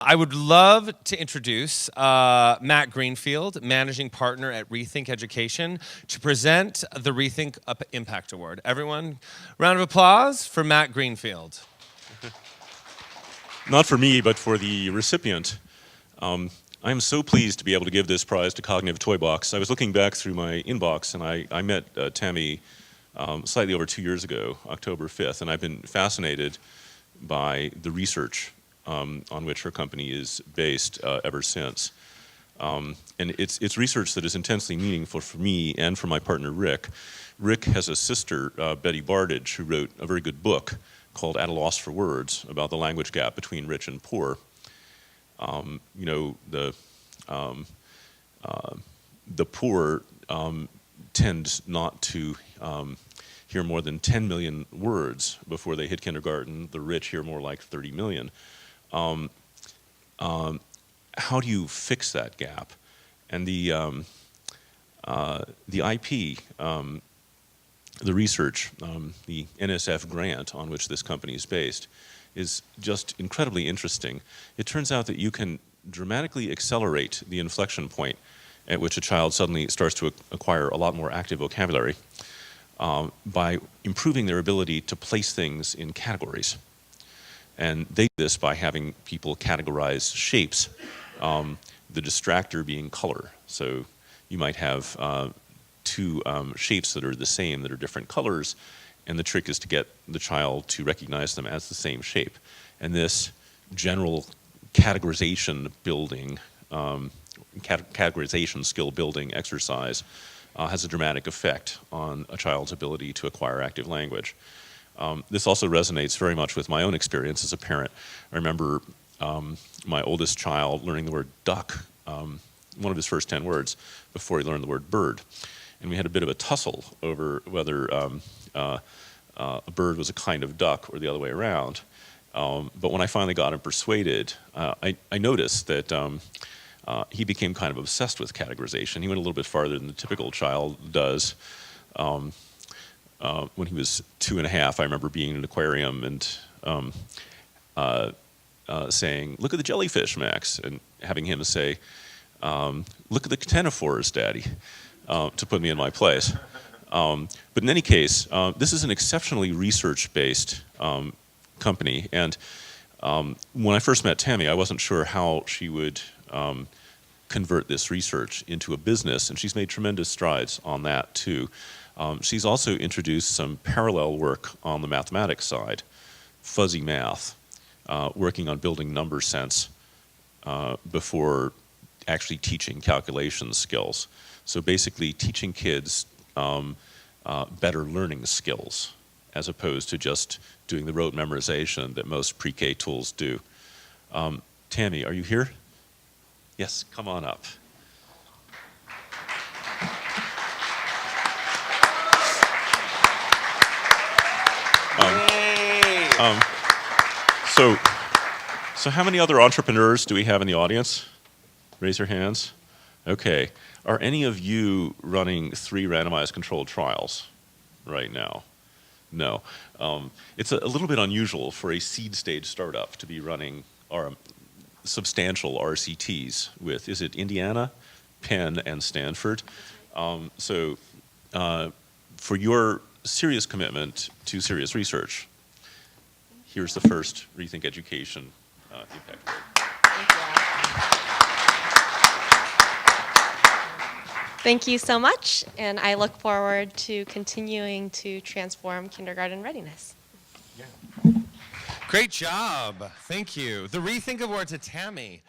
I would love to introduce Matt Greenfield, Managing Partner at ReThink Education, to present the ReThink Impact Award. Everyone, round of applause for Matt Greenfield. Not for me, but for the recipient. I am so pleased to be able to give this prize to Cognitive Toy Box. I was looking back through my inbox, and I met Tammy slightly over 2 years ago, October 5th, and I've been fascinated by the research on which her company is based ever since. And it's research that is intensely meaningful for me and for my partner, Rick. Rick has a sister, Betty Bardage, who wrote a very good book called At a Loss for Words about the language gap between rich and poor. You know, the poor tend not to hear more than 10 million words before they hit kindergarten. The rich hear more like 30 million. How do you fix that gap? And the IP, the research, the NSF grant on which this company is based is just incredibly interesting. It turns out that you can dramatically accelerate the inflection point at which a child suddenly starts to acquire a lot more active vocabulary by improving their ability to place things in categories. And they do this by having people categorize shapes, the distractor being color. So you might have two shapes that are the same, that are different colors, and the trick is to get the child to recognize them as the same shape. And this general categorization building, categorization skill building exercise has a dramatic effect on a child's ability to acquire active language. This also resonates very much with my own experience as a parent. I remember my oldest child learning the word duck, one of his first 10 words, before he learned the word bird. And we had a bit of a tussle over whether a bird was a kind of duck or the other way around. But when I finally got him persuaded, I noticed that he became kind of obsessed with categorization. He went a little bit farther than the typical child does. When he was 2.5, I remember being in an aquarium and saying, "Look at the jellyfish, Max," and having him say, "Look at the ctenophores, Daddy," to put me in my place. But in any case, this is an exceptionally research-based company, and when I first met Tammy, I wasn't sure how she would convert this research into a business, and she's made tremendous strides on that too. She's also introduced some parallel work on the mathematics side, fuzzy math, working on building number sense before actually teaching calculation skills. So basically teaching kids better learning skills as opposed to just doing the rote memorization that most pre-K tools do. Tammy, are you here? Yes, come on up. So how many other entrepreneurs do we have in the audience? Raise your hands. Okay. Are any of you running 3 randomized controlled trials right now? No. It's a little bit unusual for a seed stage startup to be running substantial RCTs with, is it Indiana, Penn, and Stanford? For your serious commitment to serious research, here's the first ReThink Education Impact Award. Thank you so much, and I look forward to continuing to transform kindergarten readiness. Great job. Thank you. The ReThink Award to Tammy.